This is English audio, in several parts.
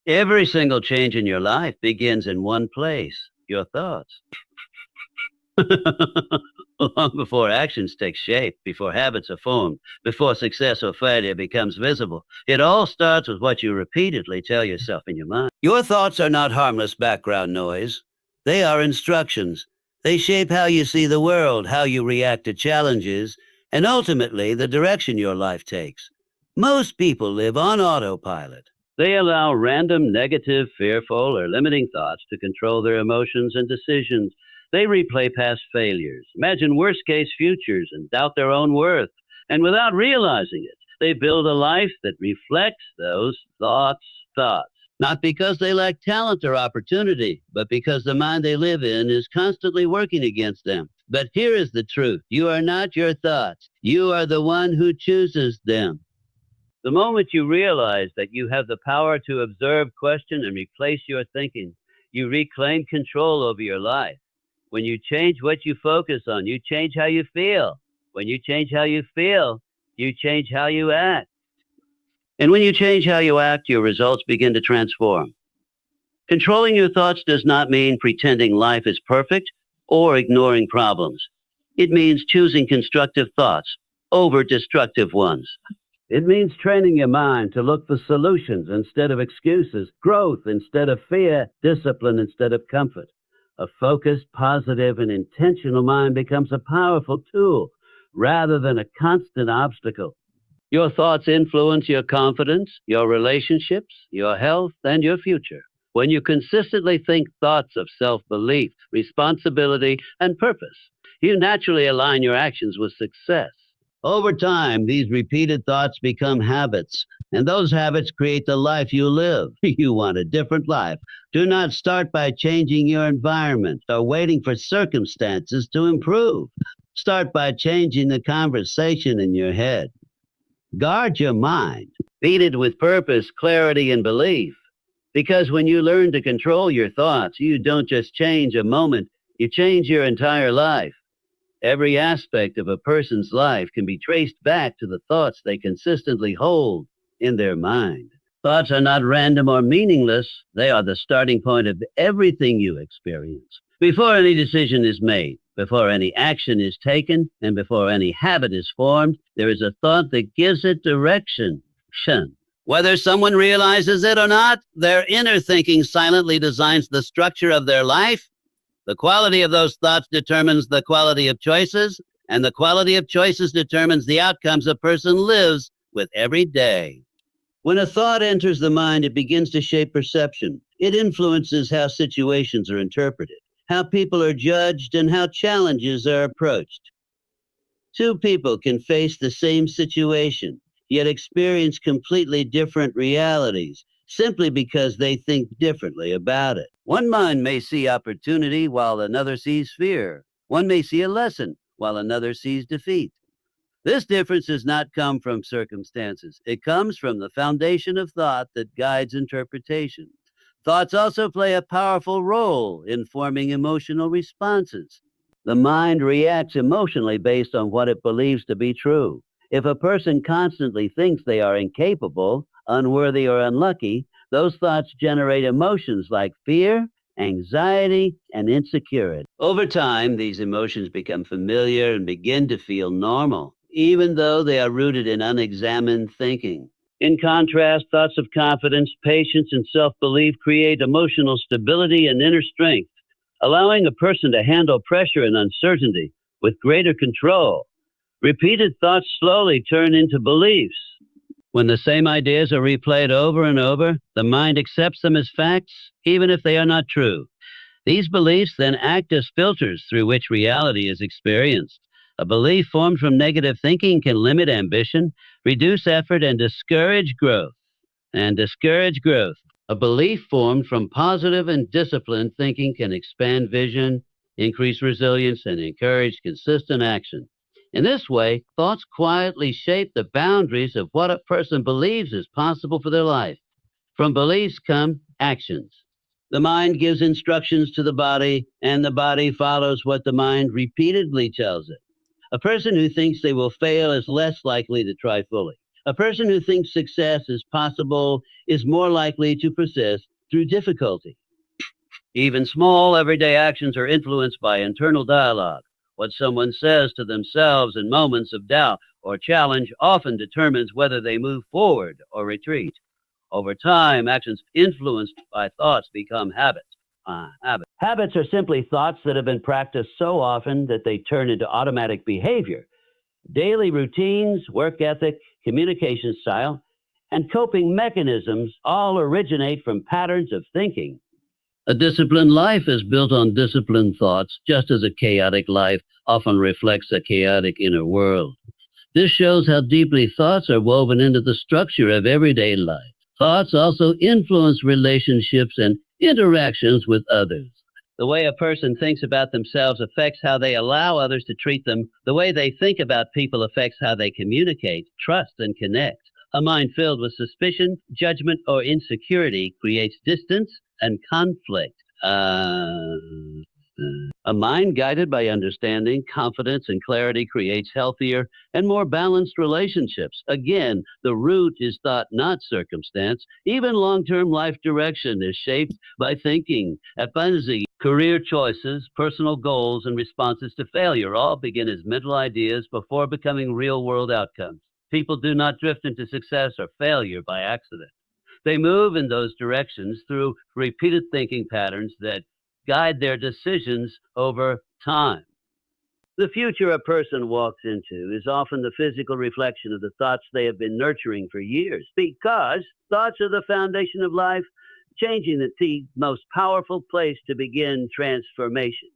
Every single change in your life begins in one place, your thoughts. Long before actions take shape, before habits are formed, before success or failure becomes visible, it all starts with what you repeatedly tell yourself in your mind. Your thoughts are not harmless background noise. They are instructions. They shape how you see the world, how you react to challenges, and ultimately the direction your life takes. Most people live on autopilot. They allow random, negative, fearful, or limiting thoughts to control their emotions and decisions. They replay past failures, imagine worst-case futures, and doubt their own worth. And without realizing it, they build a life that reflects those thoughts. Not because they lack talent or opportunity, but because the mind they live in is constantly working against them. But here is the truth. You are not your thoughts. You are the one who chooses them. The moment you realize that you have the power to observe, question, and replace your thinking, you reclaim control over your life. When you change what you focus on, you change how you feel. When you change how you feel, you change how you act. And when you change how you act, your results begin to transform. Controlling your thoughts does not mean pretending life is perfect or ignoring problems. It means choosing constructive thoughts over destructive ones. It means training your mind to look for solutions instead of excuses, growth instead of fear, discipline instead of comfort. A focused, positive, and intentional mind becomes a powerful tool rather than a constant obstacle. Your thoughts influence your confidence, your relationships, your health, and your future. When you consistently think thoughts of self-belief, responsibility, and purpose, you naturally align your actions with success. Over time, these repeated thoughts become habits, and those habits create the life you live. You want a different life. Do not start by changing your environment or waiting for circumstances to improve. Start by changing the conversation in your head. Guard your mind. Feed it with purpose, clarity, and belief. Because when you learn to control your thoughts, you don't just change a moment, you change your entire life. Every aspect of a person's life can be traced back to the thoughts they consistently hold in their mind. Thoughts are not random or meaningless. They are the starting point of everything you experience. Before any decision is made, before any action is taken, and before any habit is formed, there is a thought that gives it direction. Whether someone realizes it or not, their inner thinking silently designs the structure of their life. The quality of those thoughts determines the quality of choices, and the quality of choices determines the outcomes a person lives with every day. When a thought enters the mind, it begins to shape perception. It influences how situations are interpreted, how people are judged, and how challenges are approached. Two people can face the same situation, yet experience completely different realities, simply because they think differently about it. One mind may see opportunity while another sees fear. One may see a lesson while another sees defeat. This difference does not come from circumstances. It comes from the foundation of thought that guides interpretation. Thoughts also play a powerful role in forming emotional responses. The mind reacts emotionally based on what it believes to be true. If a person constantly thinks they are incapable, unworthy, or unlucky, those thoughts generate emotions like fear, anxiety, and insecurity. Over time, these emotions become familiar and begin to feel normal, even though they are rooted in unexamined thinking. In contrast, thoughts of confidence, patience, and self-belief create emotional stability and inner strength, allowing a person to handle pressure and uncertainty with greater control. Repeated thoughts slowly turn into beliefs. When the same ideas are replayed over and over, the mind accepts them as facts, even if they are not true. These beliefs then act as filters through which reality is experienced. A belief formed from negative thinking can limit ambition, reduce effort, and discourage growth. A belief formed from positive and disciplined thinking can expand vision, increase resilience, and encourage consistent action. In this way, thoughts quietly shape the boundaries of what a person believes is possible for their life. From beliefs come actions. The mind gives instructions to the body, and the body follows what the mind repeatedly tells it. A person who thinks they will fail is less likely to try fully. A person who thinks success is possible is more likely to persist through difficulty. Even small, everyday actions are influenced by internal dialogue. What someone says to themselves in moments of doubt or challenge often determines whether they move forward or retreat. Over time, actions influenced by thoughts become habits. Habits are simply thoughts that have been practiced so often that they turn into automatic behavior. Daily routines, work ethic, communication style, and coping mechanisms all originate from patterns of thinking. A disciplined life is built on disciplined thoughts, just as a chaotic life often reflects a chaotic inner world. This shows how deeply thoughts are woven into the structure of everyday life. Thoughts also influence relationships and interactions with others. The way a person thinks about themselves affects how they allow others to treat them. The way they think about people affects how they communicate, trust, and connect. A mind filled with suspicion, judgment, or insecurity creates distance and conflict. A mind guided by understanding, confidence, and clarity creates healthier and more balanced relationships. Again, the root is thought, not circumstance. Even long-term life direction is shaped by thinking. At Bunzi, career choices, personal goals, and responses to failure all begin as mental ideas before becoming real-world outcomes. People do not drift into success or failure by accident. They move in those directions through repeated thinking patterns that guide their decisions over time. The future a person walks into is often the physical reflection of the thoughts they have been nurturing for years, because thoughts are the foundation of life, changing the most powerful place to begin transformation.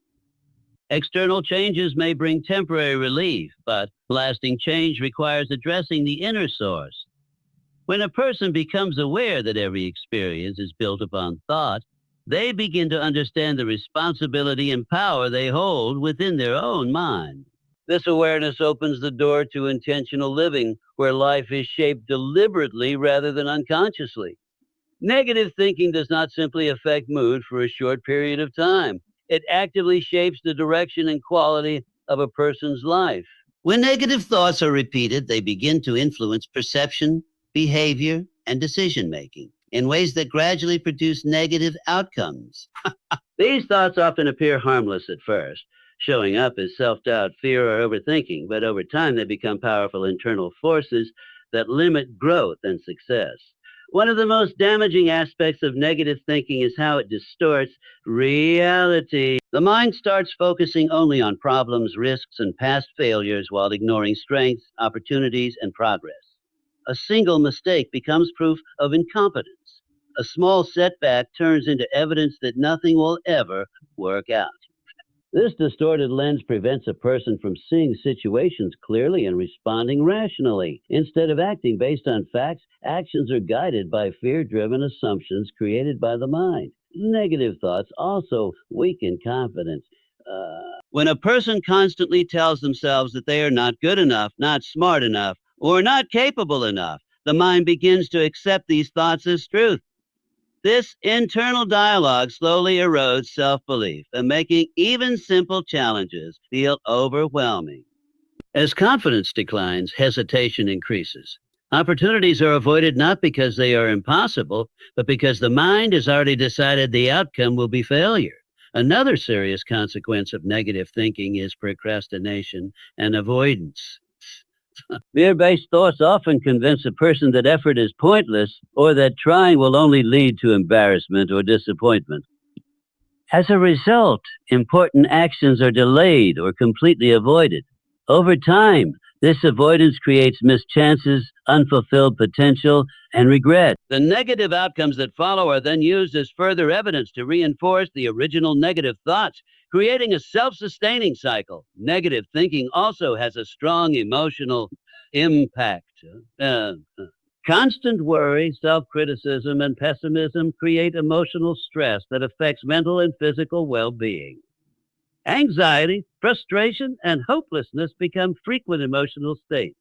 External changes may bring temporary relief, but lasting change requires addressing the inner source. When a person becomes aware that every experience is built upon thought, they begin to understand the responsibility and power they hold within their own mind. This awareness opens the door to intentional living, where life is shaped deliberately rather than unconsciously. Negative thinking does not simply affect mood for a short period of time. It actively shapes the direction and quality of a person's life. When negative thoughts are repeated, they begin to influence perception, behavior, and decision making in ways that gradually produce negative outcomes. These thoughts often appear harmless at first, showing up as self-doubt, fear, or overthinking, but over time they become powerful internal forces that limit growth and success. One of the most damaging aspects of negative thinking is how it distorts reality. The mind starts focusing only on problems, risks, and past failures while ignoring strengths, opportunities, and progress. A single mistake becomes proof of incompetence. A small setback turns into evidence that nothing will ever work out. This distorted lens prevents a person from seeing situations clearly and responding rationally. Instead of acting based on facts, actions are guided by fear-driven assumptions created by the mind. Negative thoughts also weaken confidence. When a person constantly tells themselves that they are not good enough, not smart enough, or not capable enough, the mind begins to accept these thoughts as truth. This internal dialogue slowly erodes self-belief and making even simple challenges feel overwhelming. As confidence declines, hesitation increases. Opportunities are avoided not because they are impossible, but because the mind has already decided the outcome will be failure. Another serious consequence of negative thinking is procrastination and avoidance. Fear-based thoughts often convince a person that effort is pointless or that trying will only lead to embarrassment or disappointment. As a result, important actions are delayed or completely avoided. Over time, this avoidance creates missed chances, unfulfilled potential, and regret. The negative outcomes that follow are then used as further evidence to reinforce the original negative thoughts, creating a self-sustaining cycle. Negative thinking also has a strong emotional impact. Constant worry, self-criticism, and pessimism create emotional stress that affects mental and physical well-being. Anxiety, frustration, and hopelessness become frequent emotional states.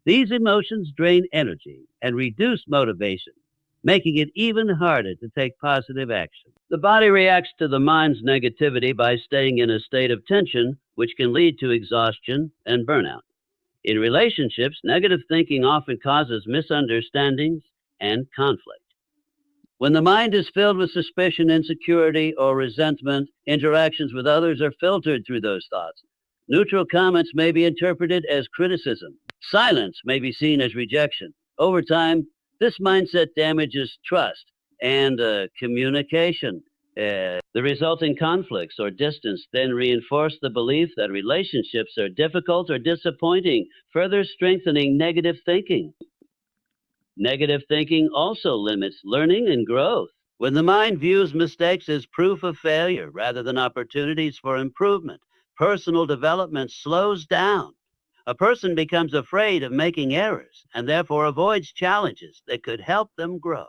These emotions drain energy and reduce motivation, making it even harder to take positive action. The body reacts to the mind's negativity by staying in a state of tension, which can lead to exhaustion and burnout. In relationships, negative thinking often causes misunderstandings and conflict. When the mind is filled with suspicion, insecurity, or resentment, interactions with others are filtered through those thoughts. Neutral comments may be interpreted as criticism. Silence may be seen as rejection. Over time, this mindset damages trust and communication. The resulting conflicts or distance then reinforce the belief that relationships are difficult or disappointing, further strengthening negative thinking. Negative thinking also limits learning and growth. When the mind views mistakes as proof of failure rather than opportunities for improvement, personal development slows down. A person becomes afraid of making errors and therefore avoids challenges that could help them grow.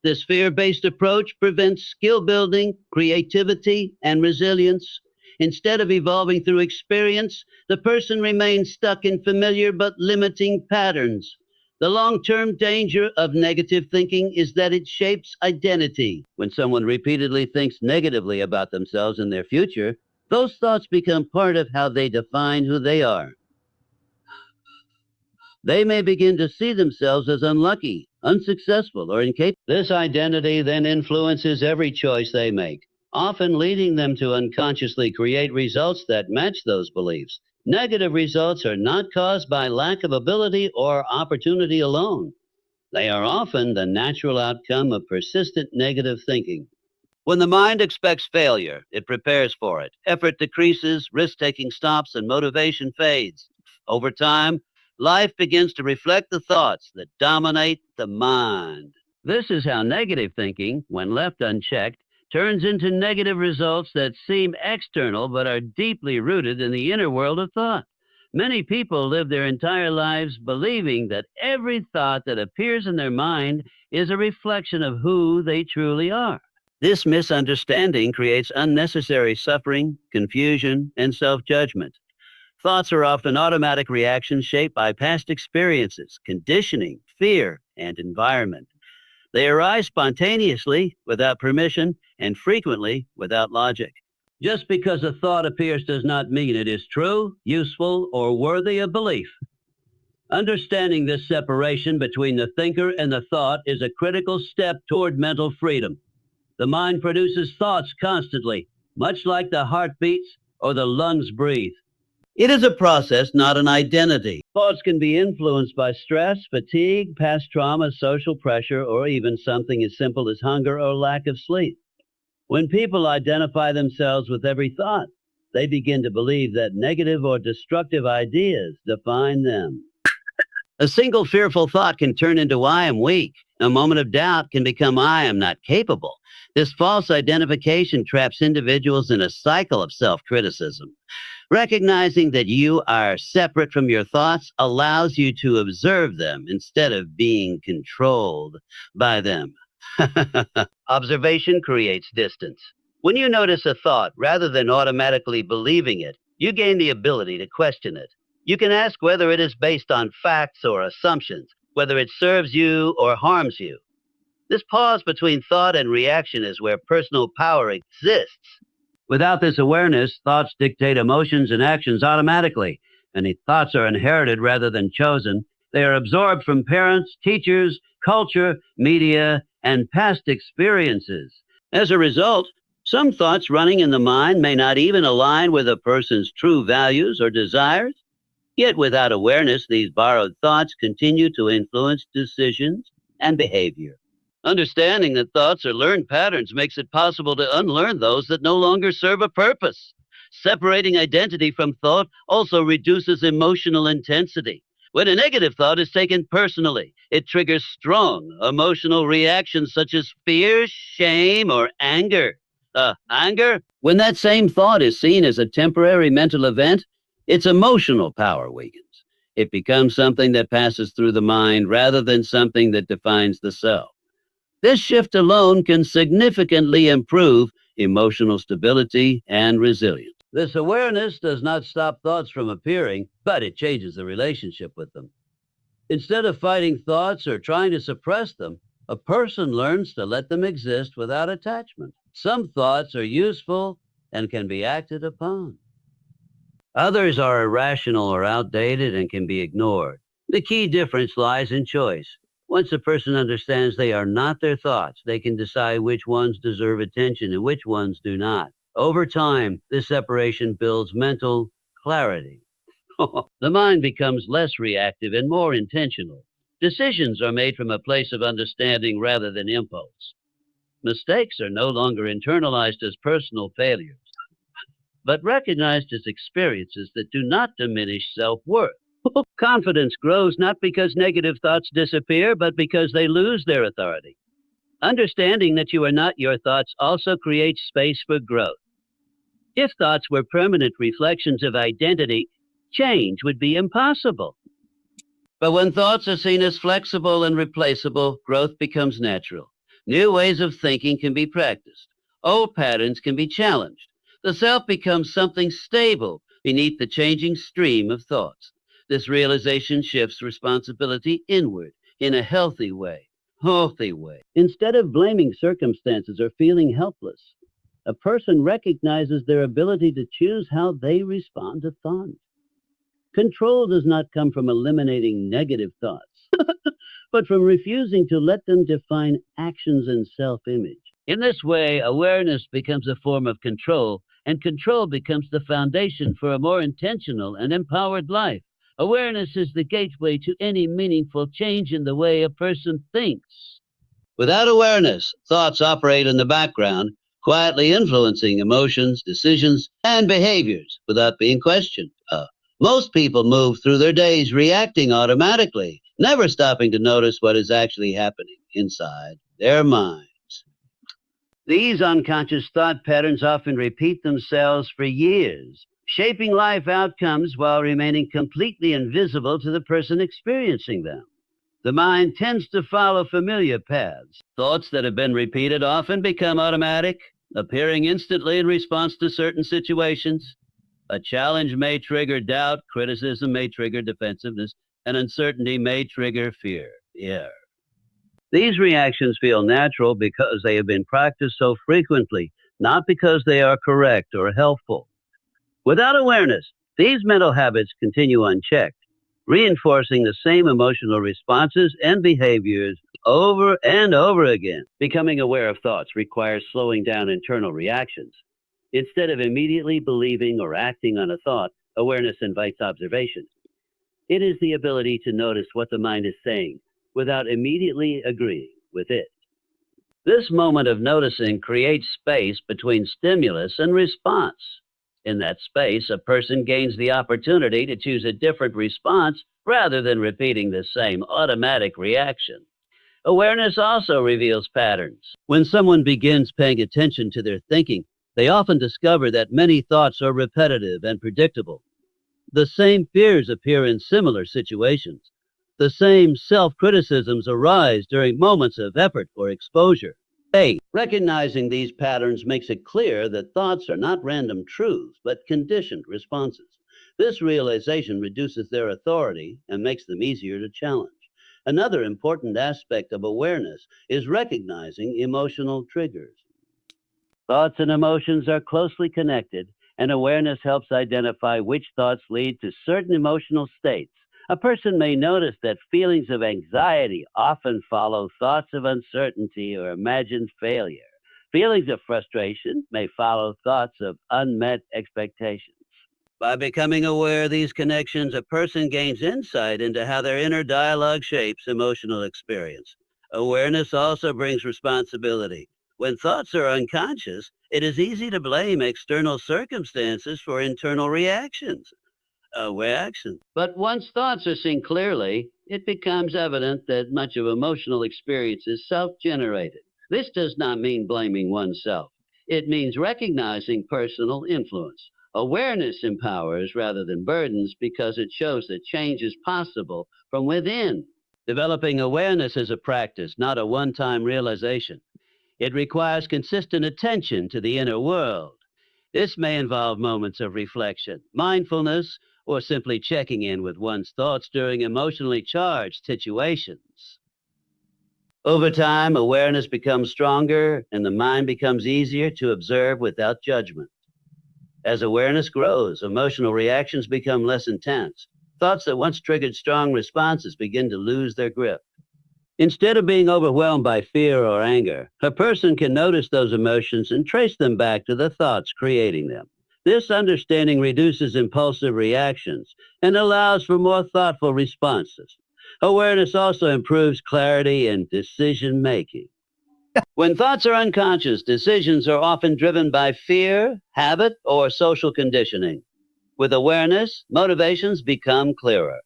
This fear-based approach prevents skill building, creativity, and resilience. Instead of evolving through experience, the person remains stuck in familiar but limiting patterns. The long-term danger of negative thinking is that it shapes identity. When someone repeatedly thinks negatively about themselves and their future, those thoughts become part of how they define who they are. They may begin to see themselves as unlucky, unsuccessful, or incapable. This identity then influences every choice they make, often leading them to unconsciously create results that match those beliefs. Negative results are not caused by lack of ability or opportunity alone. They are often the natural outcome of persistent negative thinking. When the mind expects failure, it prepares for it. Effort decreases, risk-taking stops, and motivation fades. Over time, life begins to reflect the thoughts that dominate the mind. This is how negative thinking, when left unchecked, turns into negative results that seem external but are deeply rooted in the inner world of thought. Many people live their entire lives believing that every thought that appears in their mind is a reflection of who they truly are. This misunderstanding creates unnecessary suffering, confusion, and self-judgment. Thoughts are often automatic reactions shaped by past experiences, conditioning, fear, and environment. They arise spontaneously, without permission, and frequently without logic. Just because a thought appears does not mean it is true, useful, or worthy of belief. Understanding this separation between the thinker and the thought is a critical step toward mental freedom. The mind produces thoughts constantly, much like the heart beats or the lungs breathe. It is a process, not an identity. Thoughts can be influenced by stress, fatigue, past trauma, social pressure, or even something as simple as hunger or lack of sleep. When people identify themselves with every thought, they begin to believe that negative or destructive ideas define them. A single fearful thought can turn into I am weak. A moment of doubt can become I am not capable. This false identification traps individuals in a cycle of self-criticism. Recognizing that you are separate from your thoughts allows you to observe them instead of being controlled by them. Observation creates distance. When you notice a thought rather than automatically believing it, you gain the ability to question it. You can ask whether it is based on facts or assumptions, whether it serves you or harms you. This pause between thought and reaction is where personal power exists. Without this awareness, thoughts dictate emotions and actions automatically, and thoughts are inherited rather than chosen. They are absorbed from parents, teachers, culture, media, and past experiences. As a result, some thoughts running in the mind may not even align with a person's true values or desires. Yet without awareness, these borrowed thoughts continue to influence decisions and behavior. Understanding that thoughts are learned patterns makes it possible to unlearn those that no longer serve a purpose. Separating identity from thought also reduces emotional intensity. When a negative thought is taken personally, it triggers strong emotional reactions such as fear, shame, or anger. Anger? When that same thought is seen as a temporary mental event, its emotional power weakens. It becomes something that passes through the mind rather than something that defines the self. This shift alone can significantly improve emotional stability and resilience. This awareness does not stop thoughts from appearing, but it changes the relationship with them. Instead of fighting thoughts or trying to suppress them, a person learns to let them exist without attachment. Some thoughts are useful and can be acted upon. Others are irrational or outdated and can be ignored. The key difference lies in choice. Once a person understands they are not their thoughts, they can decide which ones deserve attention and which ones do not. Over time, this separation builds mental clarity. The mind becomes less reactive and more intentional. Decisions are made from a place of understanding rather than impulse. Mistakes are no longer internalized as personal failures, but recognized as experiences that do not diminish self-worth. Confidence grows not because negative thoughts disappear, but because they lose their authority. Understanding that you are not your thoughts also creates space for growth. If thoughts were permanent reflections of identity, change would be impossible. But when thoughts are seen as flexible and replaceable, growth becomes natural. New ways of thinking can be practiced. Old patterns can be challenged. The self becomes something stable beneath the changing stream of thoughts. This realization shifts responsibility inward in a healthy way. Healthy way. Instead of blaming circumstances or feeling helpless, a person recognizes their ability to choose how they respond to thoughts. Control does not come from eliminating negative thoughts, but from refusing to let them define actions and self-image. In this way, awareness becomes a form of control, and control becomes the foundation for a more intentional and empowered life. Awareness is the gateway to any meaningful change in the way a person thinks. Without awareness, thoughts operate in the background, quietly influencing emotions, decisions, and behaviors without being questioned. Most people move through their days reacting automatically, never stopping to notice what is actually happening inside their minds. These unconscious thought patterns often repeat themselves for years, shaping life outcomes while remaining completely invisible to the person experiencing them. The mind tends to follow familiar paths. Thoughts that have been repeated often become automatic, appearing instantly in response to certain situations. A challenge may trigger doubt, criticism may trigger defensiveness, and uncertainty may trigger fear. These reactions feel natural because they have been practiced so frequently, not because they are correct or helpful. Without awareness, these mental habits continue unchecked, reinforcing the same emotional responses and behaviors over and over again. Becoming aware of thoughts requires slowing down internal reactions. Instead of immediately believing or acting on a thought, awareness invites observation. It is the ability to notice what the mind is saying without immediately agreeing with it. This moment of noticing creates space between stimulus and response. In that space, a person gains the opportunity to choose a different response rather than repeating the same automatic reaction. Awareness also reveals patterns. When someone begins paying attention to their thinking, they often discover that many thoughts are repetitive and predictable. The same fears appear in similar situations. The same self-criticisms arise during moments of effort or exposure. Recognizing these patterns makes it clear that thoughts are not random truths, but conditioned responses. This realization reduces their authority and makes them easier to challenge. Another important aspect of awareness is recognizing emotional triggers. Thoughts and emotions are closely connected, and awareness helps identify which thoughts lead to certain emotional states. A person may notice that feelings of anxiety often follow thoughts of uncertainty or imagined failure. Feelings of frustration may follow thoughts of unmet expectations. By becoming aware of these connections, a person gains insight into how their inner dialogue shapes emotional experience. Awareness also brings responsibility. When thoughts are unconscious, it is easy to blame external circumstances for internal reactions. But once thoughts are seen clearly, it becomes evident that much of emotional experience is self-generated. This does not mean blaming oneself. It means recognizing personal influence. Awareness empowers rather than burdens because it shows that change is possible from within. Developing awareness is a practice, not a one-time realization. It requires consistent attention to the inner world. This may involve moments of reflection, mindfulness, or simply checking in with one's thoughts during emotionally charged situations. Over time, awareness becomes stronger and the mind becomes easier to observe without judgment. As awareness grows, emotional reactions become less intense. Thoughts that once triggered strong responses begin to lose their grip. Instead of being overwhelmed by fear or anger, a person can notice those emotions and trace them back to the thoughts creating them. This understanding reduces impulsive reactions and allows for more thoughtful responses. Awareness also improves clarity in decision making. When thoughts are unconscious, decisions are often driven by fear, habit, or social conditioning. With awareness, motivations become clearer.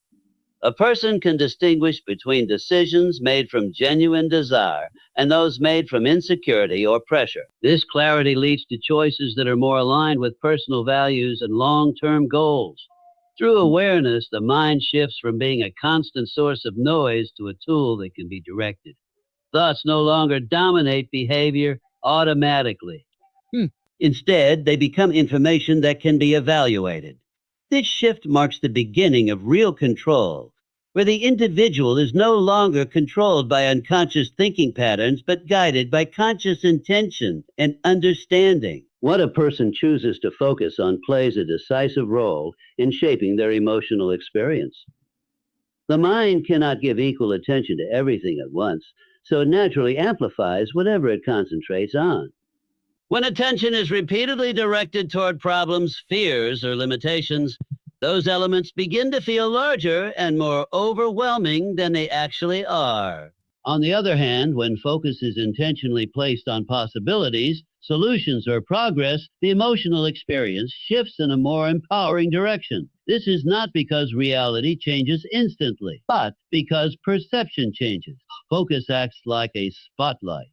A person can distinguish between decisions made from genuine desire and those made from insecurity or pressure. This clarity leads to choices that are more aligned with personal values and long-term goals. Through awareness, the mind shifts from being a constant source of noise to a tool that can be directed. Thoughts no longer dominate behavior automatically. Instead, they become information that can be evaluated. This shift marks the beginning of real control, where the individual is no longer controlled by unconscious thinking patterns, but guided by conscious intention and understanding. What a person chooses to focus on plays a decisive role in shaping their emotional experience. The mind cannot give equal attention to everything at once, so it naturally amplifies whatever it concentrates on. When attention is repeatedly directed toward problems, fears, or limitations, those elements begin to feel larger and more overwhelming than they actually are. On the other hand, when focus is intentionally placed on possibilities, solutions, or progress, the emotional experience shifts in a more empowering direction. This is not because reality changes instantly, but because perception changes. Focus acts like a spotlight.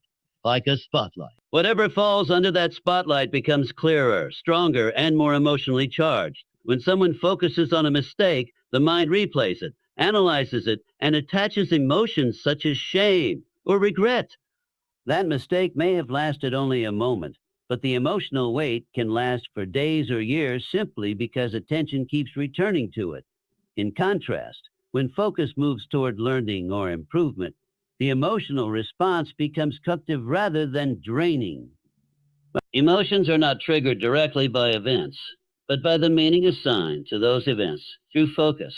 Whatever falls under that spotlight becomes clearer, stronger, and more emotionally charged. When someone focuses on a mistake, the mind replays it, analyzes it, and attaches emotions such as shame or regret. That mistake may have lasted only a moment, but the emotional weight can last for days or years simply because attention keeps returning to it. In contrast, when focus moves toward learning or improvement, the emotional response becomes constructive rather than draining. Emotions are not triggered directly by events, but by the meaning assigned to those events through focus.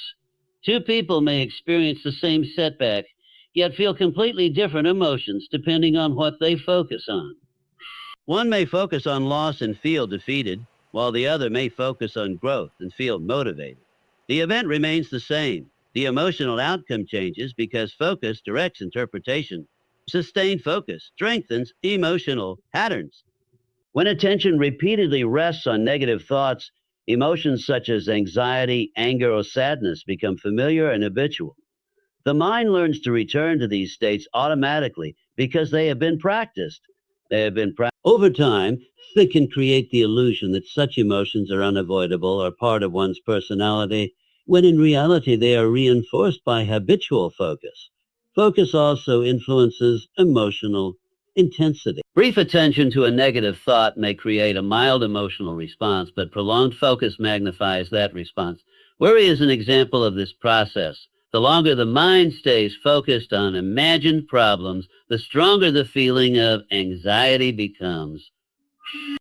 Two people may experience the same setback, yet feel completely different emotions depending on what they focus on. One may focus on loss and feel defeated, while the other may focus on growth and feel motivated. The event remains the same. The emotional outcome changes because focus directs interpretation. Sustained focus strengthens emotional patterns. When attention repeatedly rests on negative thoughts, emotions such as anxiety, anger, or sadness become familiar and habitual. The mind learns to return to these states automatically because they have been practiced. Over time, it can create the illusion that such emotions are unavoidable or part of one's personality, when in reality they are reinforced by habitual focus. Focus also influences emotional intensity. Brief attention to a negative thought may create a mild emotional response, but prolonged focus magnifies that response. Worry is an example of this process. The longer the mind stays focused on imagined problems, the stronger the feeling of anxiety becomes.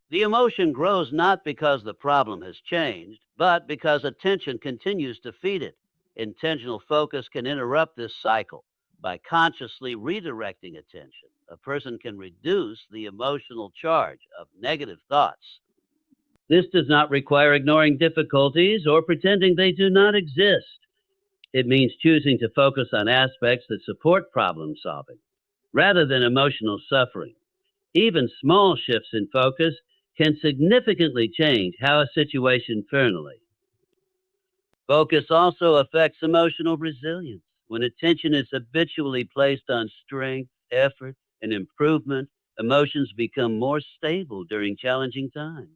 The emotion grows not because the problem has changed, but because attention continues to feed it. Intentional focus can interrupt this cycle. By consciously redirecting attention, a person can reduce the emotional charge of negative thoughts. This does not require ignoring difficulties or pretending they do not exist. It means choosing to focus on aspects that support problem solving rather than emotional suffering. Even small shifts in focus can significantly change how a situation internally. Focus also affects emotional resilience. When attention is habitually placed on strength, effort, and improvement, emotions become more stable during challenging times.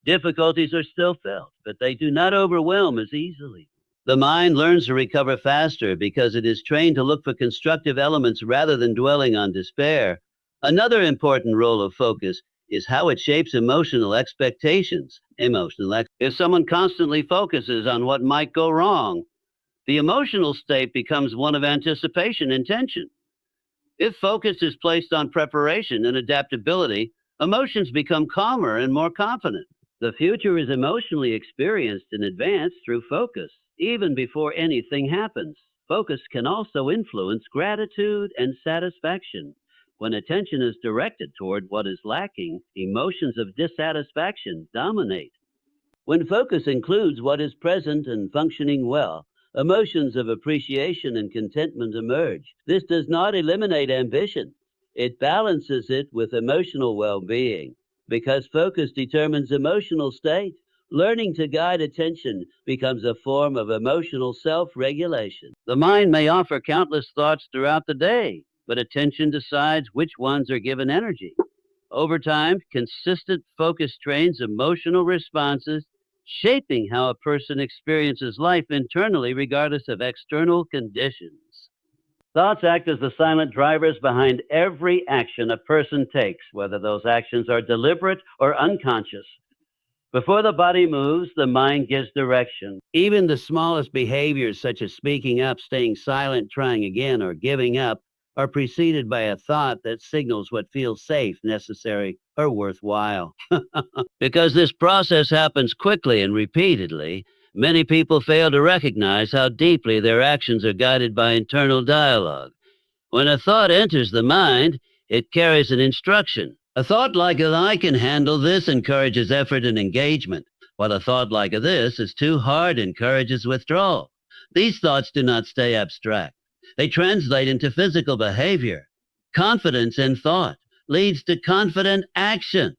Difficulties are still felt, but they do not overwhelm as easily. The mind learns to recover faster because it is trained to look for constructive elements rather than dwelling on despair. Another important role of focus is how it shapes emotional expectations. If someone constantly focuses on what might go wrong, the emotional state becomes one of anticipation and tension. If focus is placed on preparation and adaptability, emotions become calmer and more confident. The future is emotionally experienced in advance through focus, even before anything happens. Focus can also influence gratitude and satisfaction. When attention is directed toward what is lacking, emotions of dissatisfaction dominate. When focus includes what is present and functioning well, emotions of appreciation and contentment emerge. This does not eliminate ambition. It balances it with emotional well-being. Because focus determines emotional state, learning to guide attention becomes a form of emotional self-regulation. The mind may offer countless thoughts throughout the day, but attention decides which ones are given energy. Over time, consistent focus trains emotional responses, shaping how a person experiences life internally regardless of external conditions. Thoughts act as the silent drivers behind every action a person takes, whether those actions are deliberate or unconscious. Before the body moves, the mind gives direction. Even the smallest behaviors, such as speaking up, staying silent, trying again, or giving up, are preceded by a thought that signals what feels safe, necessary, or worthwhile. Because this process happens quickly and repeatedly, many people fail to recognize how deeply their actions are guided by internal dialogue. When a thought enters the mind, it carries an instruction. A thought like "I can handle this" encourages effort and engagement, while a thought like "this is too hard" encourages withdrawal. These thoughts do not stay abstract. They translate into physical behavior. Confidence in thought leads to confident action.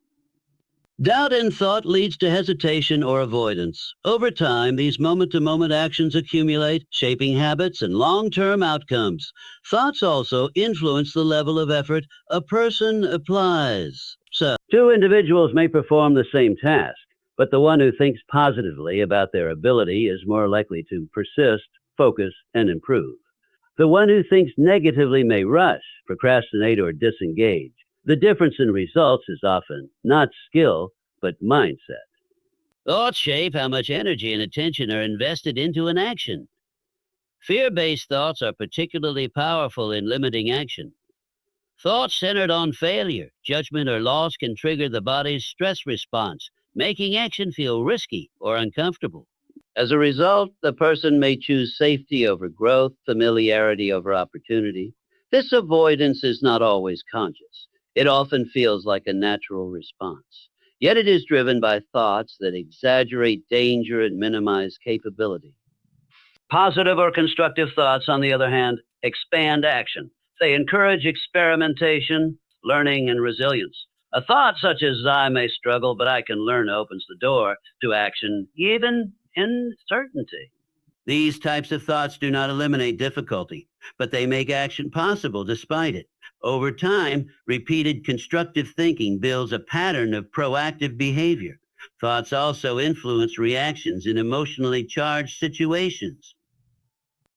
Doubt in thought leads to hesitation or avoidance. Over time, these moment-to-moment actions accumulate, shaping habits and long-term outcomes. Thoughts also influence the level of effort a person applies. So, two individuals may perform the same task, but the one who thinks positively about their ability is more likely to persist, focus, and improve. The one who thinks negatively may rush, procrastinate, or disengage. The difference in results is often not skill, but mindset. Thoughts shape how much energy and attention are invested into an action. Fear-based thoughts are particularly powerful in limiting action. Thoughts centered on failure, judgment, or loss can trigger the body's stress response, making action feel risky or uncomfortable. As a result, the person may choose safety over growth, familiarity over opportunity. This avoidance is not always conscious. It often feels like a natural response. Yet it is driven by thoughts that exaggerate danger and minimize capability. Positive or constructive thoughts, on the other hand, expand action. They encourage experimentation, learning, and resilience. A thought such as "I may struggle, but I can learn" opens the door to action, even in certainty. These types of thoughts do not eliminate difficulty, but they make action possible despite it. Over time, repeated constructive thinking builds a pattern of proactive behavior. Thoughts also influence reactions in emotionally charged situations.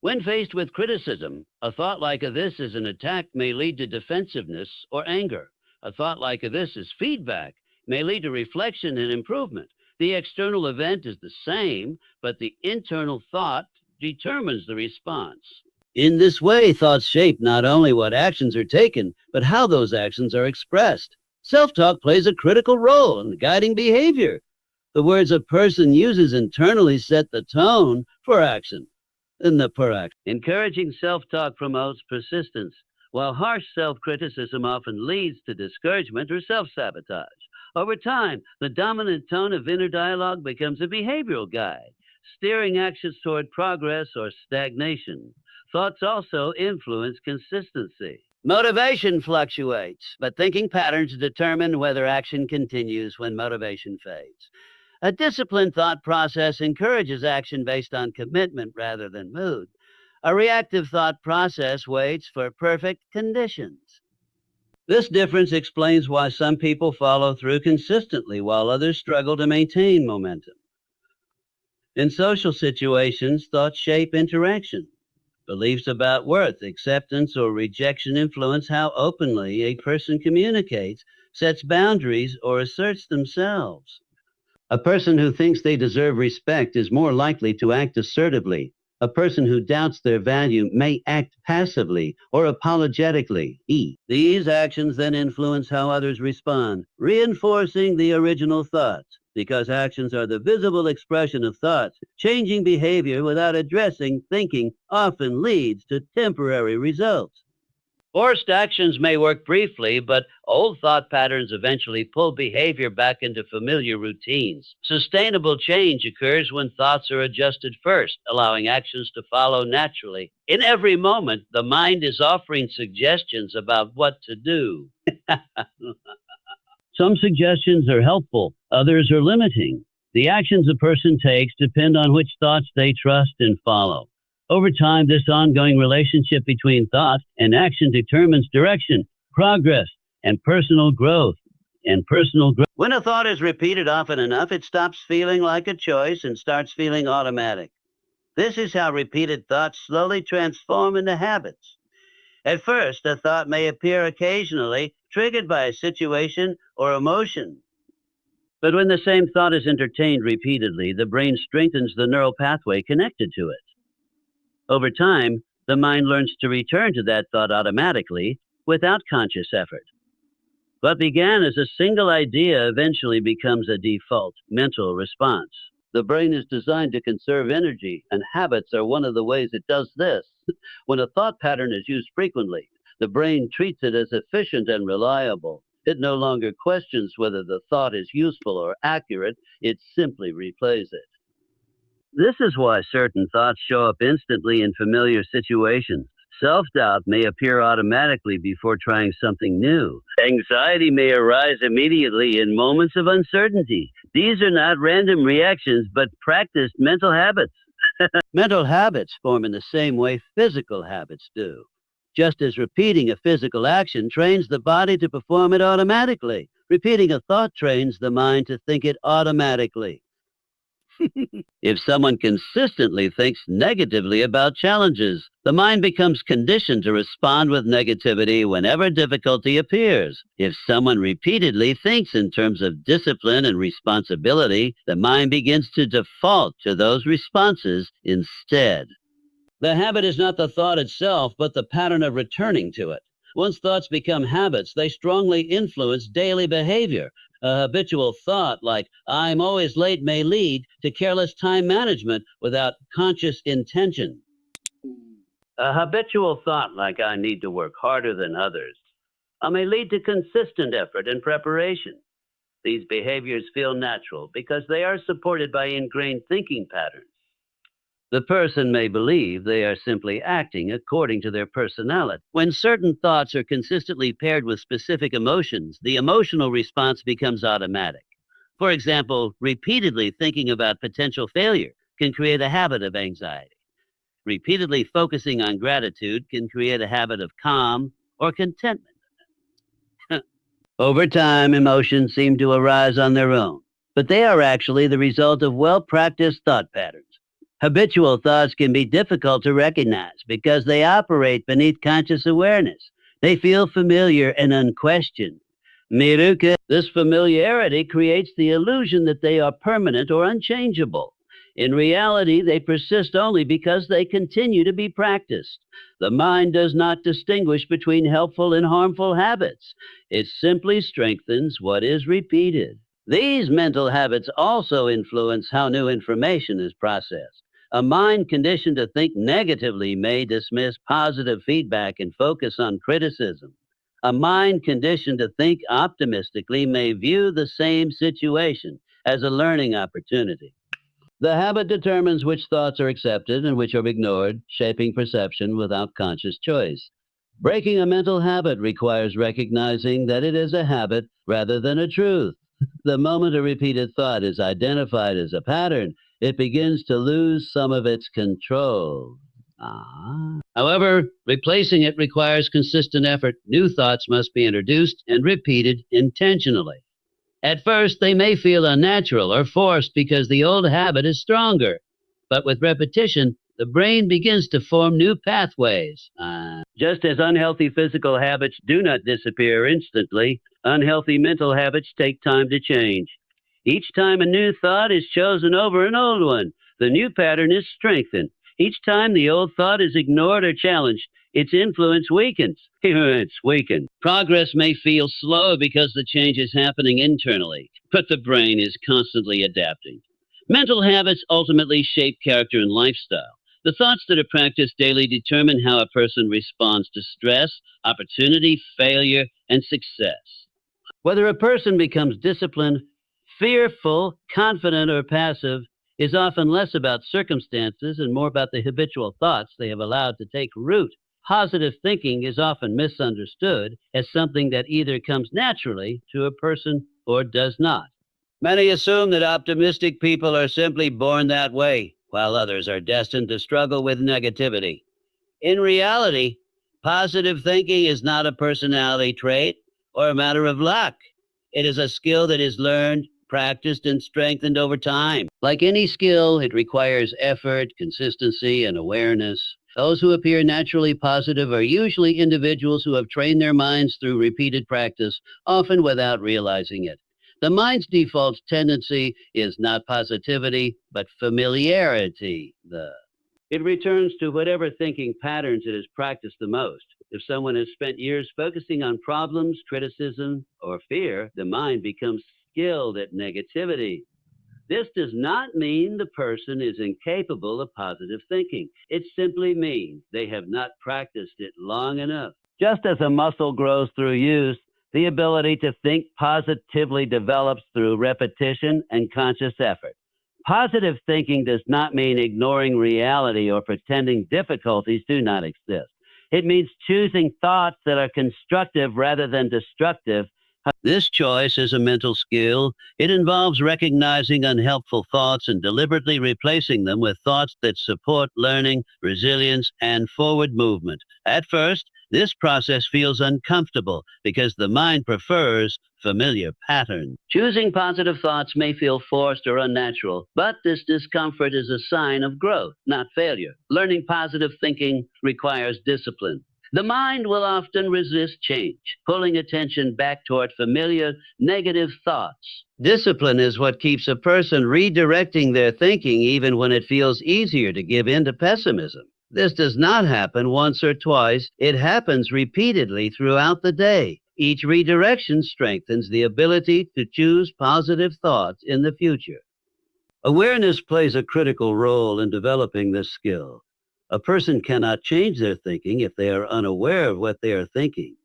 When faced with criticism, a thought like "this is an attack" may lead to defensiveness or anger. A thought like "this is feedback" may lead to reflection and improvement. The external event is the same, but the internal thought determines the response. In this way, thoughts shape not only what actions are taken, but how those actions are expressed. Self-talk plays a critical role in guiding behavior. The words a person uses internally set the tone for action. Encouraging self-talk promotes persistence, while harsh self-criticism often leads to discouragement or self-sabotage. Over time, the dominant tone of inner dialogue becomes a behavioral guide, steering actions toward progress or stagnation. Thoughts also influence consistency. Motivation fluctuates, but thinking patterns determine whether action continues when motivation fades. A disciplined thought process encourages action based on commitment rather than mood. A reactive thought process waits for perfect conditions. This difference explains why some people follow through consistently while others struggle to maintain momentum. In social situations, thoughts shape interaction. Beliefs about worth, acceptance, or rejection influence how openly a person communicates, sets boundaries, or asserts themselves. A person who thinks they deserve respect is more likely to act assertively. A person who doubts their value may act passively or apologetically. These actions then influence how others respond, reinforcing the original thoughts. because actions are the visible expression of thoughts. Changing behavior without addressing thinking often leads to temporary results. Forced actions may work briefly, but old thought patterns eventually pull behavior back into familiar routines. Sustainable change occurs when thoughts are adjusted first, allowing actions to follow naturally. In every moment, the mind is offering suggestions about what to do. Some suggestions are helpful, others are limiting. The actions a person takes depend on which thoughts they trust and follow. Over time, this ongoing relationship between thought and action determines direction, progress, and personal growth. When a thought is repeated often enough, it stops feeling like a choice and starts feeling automatic. This is how repeated thoughts slowly transform into habits. At first, a thought may appear occasionally, triggered by a situation or emotion. But when the same thought is entertained repeatedly, the brain strengthens the neural pathway connected to it. Over time, the mind learns to return to that thought automatically without conscious effort. What began as a single idea eventually becomes a default mental response. The brain is designed to conserve energy, and habits are one of the ways it does this. When a thought pattern is used frequently, the brain treats it as efficient and reliable. It no longer questions whether the thought is useful or accurate, it simply replays it. This is why certain thoughts show up instantly in familiar situations. Self-doubt may appear automatically before trying something new. Anxiety may arise immediately in moments of uncertainty. These are not random reactions, but practiced mental habits. Mental habits form in the same way physical habits do. Just as repeating a physical action trains the body to perform it automatically, repeating a thought trains the mind to think it automatically. If someone consistently thinks negatively about challenges, the mind becomes conditioned to respond with negativity whenever difficulty appears. If someone repeatedly thinks in terms of discipline and responsibility, the mind begins to default to those responses instead. The habit is not the thought itself, but the pattern of returning to it. Once thoughts become habits, they strongly influence daily behavior. A habitual thought like, I'm always late, may lead to careless time management without conscious intention. A habitual thought like, I need to work harder than others, may lead to consistent effort and preparation. These behaviors feel natural because they are supported by ingrained thinking patterns. The person may believe they are simply acting according to their personality. When certain thoughts are consistently paired with specific emotions, the emotional response becomes automatic. For example, repeatedly thinking about potential failure can create a habit of anxiety. Repeatedly focusing on gratitude can create a habit of calm or contentment. Over time, emotions seem to arise on their own, but they are actually the result of well-practiced thought patterns. Habitual thoughts can be difficult to recognize because they operate beneath conscious awareness. They feel familiar and unquestioned. Miruka, this familiarity creates the illusion that they are permanent or unchangeable. In reality, they persist only because they continue to be practiced. The mind does not distinguish between helpful and harmful habits. It simply strengthens what is repeated. These mental habits also influence how new information is processed. A mind conditioned to think negatively may dismiss positive feedback and focus on criticism. A mind conditioned to think optimistically may view the same situation as a learning opportunity. The habit determines which thoughts are accepted and which are ignored, shaping perception without conscious choice. Breaking a mental habit requires recognizing that it is a habit rather than a truth. The moment a repeated thought is identified as a pattern, it begins to lose some of its control. However, replacing it requires consistent effort. New thoughts must be introduced and repeated intentionally. At first, they may feel unnatural or forced because the old habit is stronger. But with repetition, the brain begins to form new pathways. Just as unhealthy physical habits do not disappear instantly, unhealthy mental habits take time to change. Each time a new thought is chosen over an old one, the new pattern is strengthened. Each time the old thought is ignored or challenged, its influence weakens. It's weakened. Progress may feel slow because the change is happening internally, but the brain is constantly adapting. Mental habits ultimately shape character and lifestyle. The thoughts that are practiced daily determine how a person responds to stress, opportunity, failure, and success. Whether a person becomes disciplined, fearful, confident, or passive is often less about circumstances and more about the habitual thoughts they have allowed to take root. Positive thinking is often misunderstood as something that either comes naturally to a person or does not. Many assume that optimistic people are simply born that way, while others are destined to struggle with negativity. In reality, positive thinking is not a personality trait or a matter of luck. It is a skill that is learned, practiced, and strengthened over time. Like any skill, it requires effort, consistency, and awareness. Those who appear naturally positive are usually individuals who have trained their minds through repeated practice, often without realizing it. The mind's default tendency is not positivity, but familiarity. It returns to whatever thinking patterns it has practiced the most. If someone has spent years focusing on problems, criticism, or fear, the mind becomes skilled at negativity. This does not mean the person is incapable of positive thinking. It simply means they have not practiced it long enough. Just as a muscle grows through use, the ability to think positively develops through repetition and conscious effort. Positive thinking does not mean ignoring reality or pretending difficulties do not exist. It means choosing thoughts that are constructive rather than destructive. This choice is a mental skill. It involves recognizing unhelpful thoughts and deliberately replacing them with thoughts that support learning, resilience, and forward movement. At first, this process feels uncomfortable because the mind prefers familiar patterns. Choosing positive thoughts may feel forced or unnatural, but this discomfort is a sign of growth, not failure. Learning positive thinking requires discipline. The mind will often resist change, pulling attention back toward familiar negative thoughts. Discipline is what keeps a person redirecting their thinking even when it feels easier to give in to pessimism. This does not happen once or twice. It happens repeatedly throughout the day. Each redirection strengthens the ability to choose positive thoughts in the future. Awareness plays a critical role in developing this skill. A person cannot change their thinking if they are unaware of what they are thinking.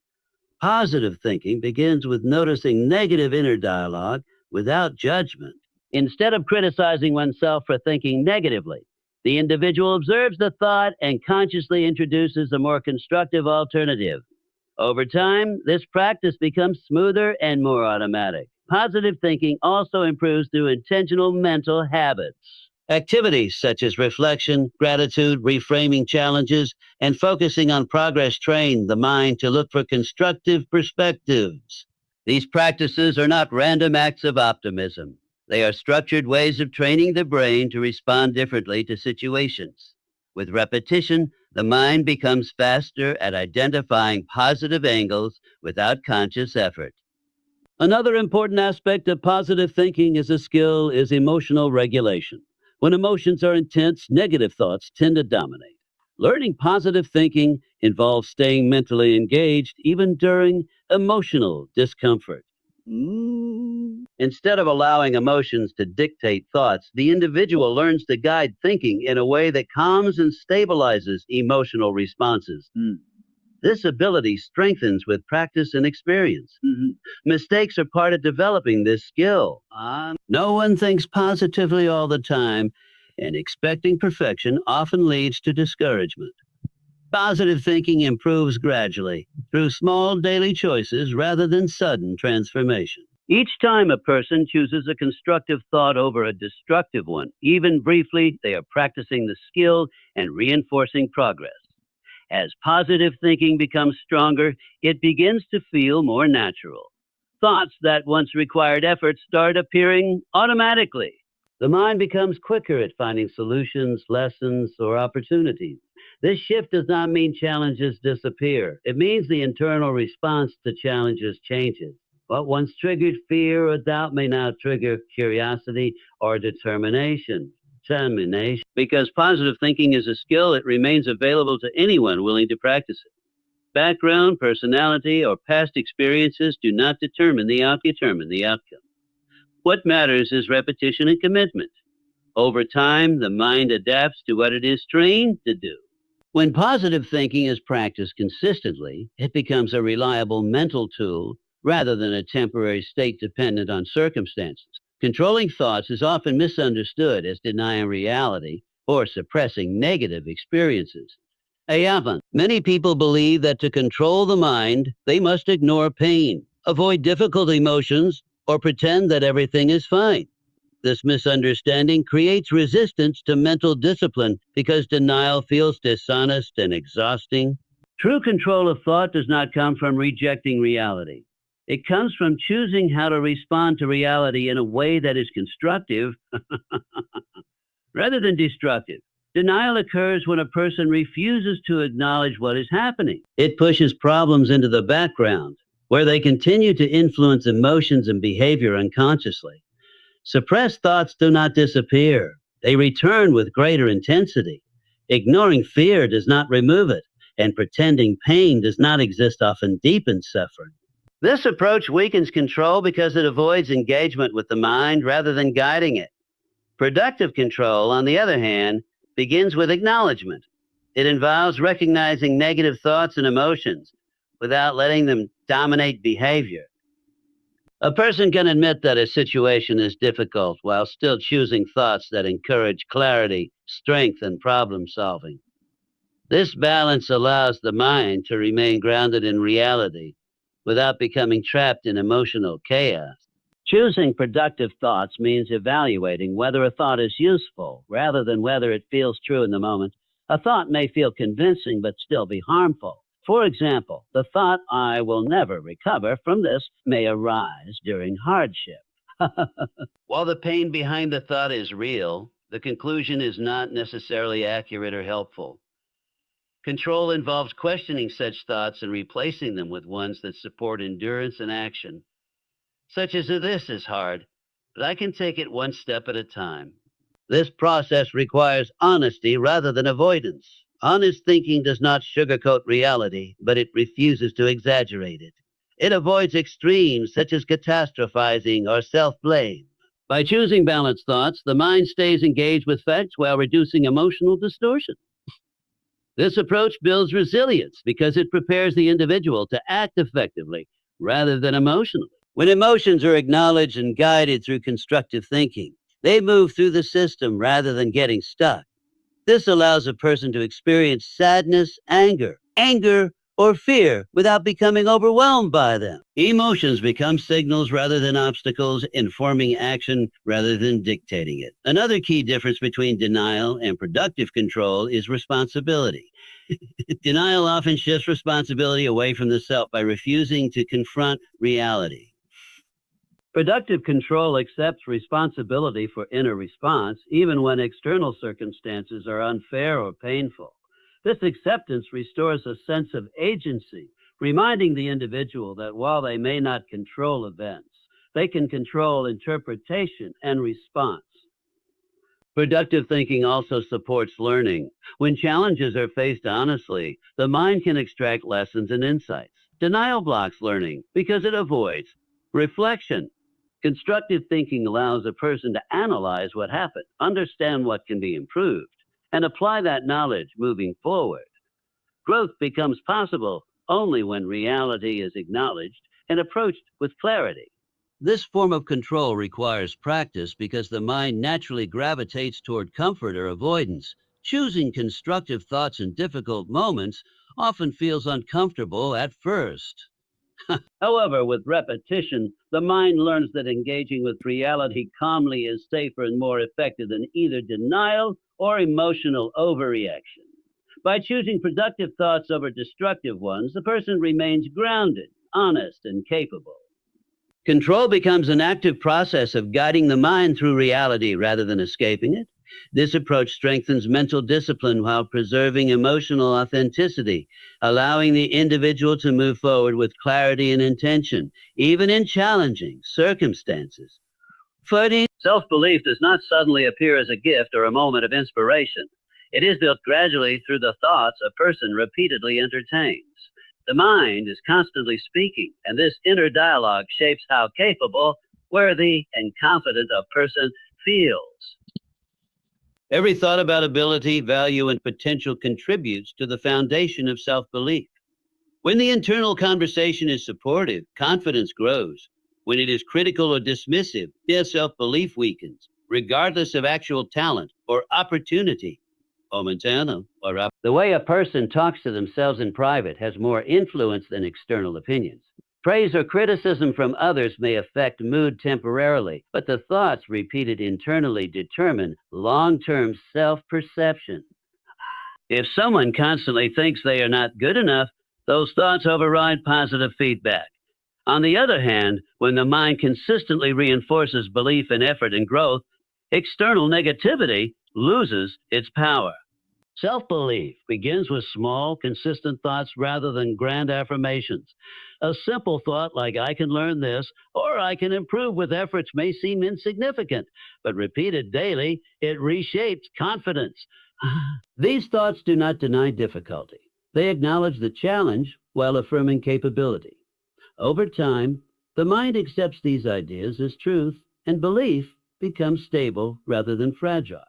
Positive thinking begins with noticing negative inner dialogue without judgment. Instead of criticizing oneself for thinking negatively, the individual observes the thought and consciously introduces a more constructive alternative. Over time, this practice becomes smoother and more automatic. Positive thinking also improves through intentional mental habits. Activities such as reflection, gratitude, reframing challenges, and focusing on progress train the mind to look for constructive perspectives. These practices are not random acts of optimism. They are structured ways of training the brain to respond differently to situations. With repetition, the mind becomes faster at identifying positive angles without conscious effort. Another important aspect of positive thinking as a skill is emotional regulation. When emotions are intense, negative thoughts tend to dominate. Learning positive thinking involves staying mentally engaged even during emotional discomfort. Instead of allowing emotions to dictate thoughts, the individual learns to guide thinking in a way that calms and stabilizes emotional responses. This ability strengthens with practice and experience. Mistakes are part of developing this skill. No one thinks positively all the time, and expecting perfection often leads to discouragement. Positive thinking improves gradually through small daily choices rather than sudden transformation. Each time a person chooses a constructive thought over a destructive one, even briefly, they are practicing the skill and reinforcing progress. As positive thinking becomes stronger, it begins to feel more natural. Thoughts that once required effort start appearing automatically. The mind becomes quicker at finding solutions, lessons, or opportunities. This shift does not mean challenges disappear. It means the internal response to challenges changes. What once triggered fear or doubt may now trigger curiosity or determination. determination. Because positive thinking is a skill, it remains available to anyone willing to practice it. Background, personality, or past experiences do not determine the outcome. What matters is repetition and commitment. Over time, the mind adapts to what it is trained to do. When positive thinking is practiced consistently, it becomes a reliable mental tool rather than a temporary state dependent on circumstances. Controlling thoughts is often misunderstood as denying reality or suppressing negative experiences. Many people believe that to control the mind, they must ignore pain, avoid difficult emotions, or pretend that everything is fine. This misunderstanding creates resistance to mental discipline because denial feels dishonest and exhausting. True control of thought does not come from rejecting reality. It comes from choosing how to respond to reality in a way that is constructive rather than destructive. Denial occurs when a person refuses to acknowledge what is happening. It pushes problems into the background, where they continue to influence emotions and behavior unconsciously. Suppressed thoughts do not disappear. They return with greater intensity. Ignoring fear does not remove it, and pretending pain does not exist often deepens suffering. This approach weakens control because it avoids engagement with the mind rather than guiding it. Productive control, on the other hand, begins with acknowledgement. It involves recognizing negative thoughts and emotions without letting them dominate behavior. A person can admit that a situation is difficult while still choosing thoughts that encourage clarity, strength, and problem solving. This balance allows the mind to remain grounded in reality without becoming trapped in emotional chaos. Choosing productive thoughts means evaluating whether a thought is useful rather than whether it feels true in the moment. A thought may feel convincing but still be harmful. For example, the thought, "I will never recover from this," may arise during hardship. While the pain behind the thought is real, the conclusion is not necessarily accurate or helpful. Control involves questioning such thoughts and replacing them with ones that support endurance and action, such as, "This is hard, but I can take it one step at a time." This process requires honesty rather than avoidance. Honest thinking does not sugarcoat reality, but it refuses to exaggerate it. It avoids extremes such as catastrophizing or self-blame. By choosing balanced thoughts, the mind stays engaged with facts while reducing emotional distortion. This approach builds resilience because it prepares the individual to act effectively rather than emotionally. When emotions are acknowledged and guided through constructive thinking, they move through the system rather than getting stuck. This allows a person to experience sadness, anger, or fear without becoming overwhelmed by them. Emotions become signals rather than obstacles, informing action rather than dictating it. Another key difference between denial and productive control is responsibility. Denial often shifts responsibility away from the self by refusing to confront reality. Productive control accepts responsibility for inner response, even when external circumstances are unfair or painful. This acceptance restores a sense of agency, reminding the individual that while they may not control events, they can control interpretation and response. Productive thinking also supports learning. When challenges are faced honestly, the mind can extract lessons and insights. Denial blocks learning because it avoids reflection. Constructive thinking allows a person to analyze what happened, understand what can be improved, and apply that knowledge moving forward. Growth becomes possible only when reality is acknowledged and approached with clarity. This form of control requires practice because the mind naturally gravitates toward comfort or avoidance. Choosing constructive thoughts in difficult moments often feels uncomfortable at first. However, with repetition, the mind learns that engaging with reality calmly is safer and more effective than either denial or emotional overreaction. By choosing productive thoughts over destructive ones, the person remains grounded, honest, and capable. Control becomes an active process of guiding the mind through reality rather than escaping it. This approach strengthens mental discipline while preserving emotional authenticity, allowing the individual to move forward with clarity and intention, even in challenging circumstances. Fighting self-belief does not suddenly appear as a gift or a moment of inspiration. It is built gradually through the thoughts a person repeatedly entertains. The mind is constantly speaking, and this inner dialogue shapes how capable, worthy, and confident a person feels. Every thought about ability, value, and potential contributes to the foundation of self-belief. When the internal conversation is supportive, confidence grows. When it is critical or dismissive, their self-belief weakens, regardless of actual talent or opportunity. The way a person talks to themselves in private has more influence than external opinions. Praise or criticism from others may affect mood temporarily, but the thoughts repeated internally determine long-term self-perception. If someone constantly thinks they are not good enough, those thoughts override positive feedback. On the other hand, when the mind consistently reinforces belief in effort and growth, external negativity loses its power. Self-belief begins with small, consistent thoughts rather than grand affirmations. A simple thought like, I can learn this, or I can improve with efforts may seem insignificant, but repeated daily, it reshapes confidence. These thoughts do not deny difficulty. They acknowledge the challenge while affirming capability. Over time, the mind accepts these ideas as truth, and belief becomes stable rather than fragile.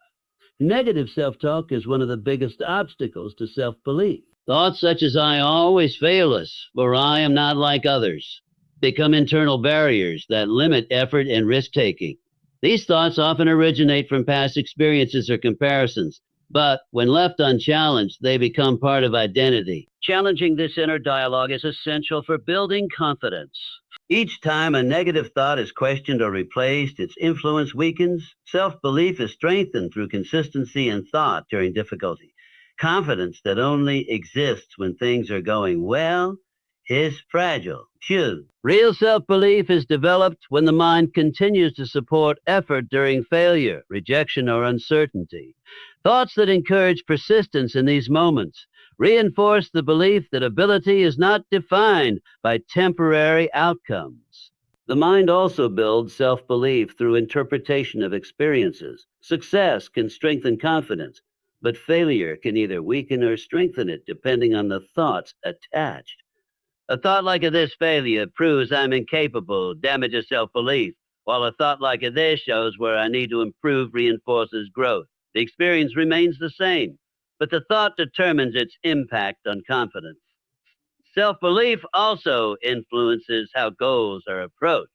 Negative self-talk is one of the biggest obstacles to self-belief. Thoughts such as I always fail us, or I am not like others, become internal barriers that limit effort and risk-taking. These thoughts often originate from past experiences or comparisons, but when left unchallenged, they become part of identity. Challenging this inner dialogue is essential for building confidence. Each time a negative thought is questioned or replaced, its influence weakens. Self-belief is strengthened through consistency in thought during difficulty. Confidence that only exists when things are going well is fragile. Real self-belief is developed when the mind continues to support effort during failure, rejection, or uncertainty. Thoughts that encourage persistence in these moments reinforce the belief that ability is not defined by temporary outcomes. The mind also builds self-belief through interpretation of experiences. Success can strengthen confidence, but failure can either weaken or strengthen it depending on the thoughts attached. A thought like this failure proves I'm incapable, damages self-belief, while a thought like this shows where I need to improve, reinforces growth. The experience remains the same, but the thought determines its impact on confidence. Self-belief also influences how goals are approached.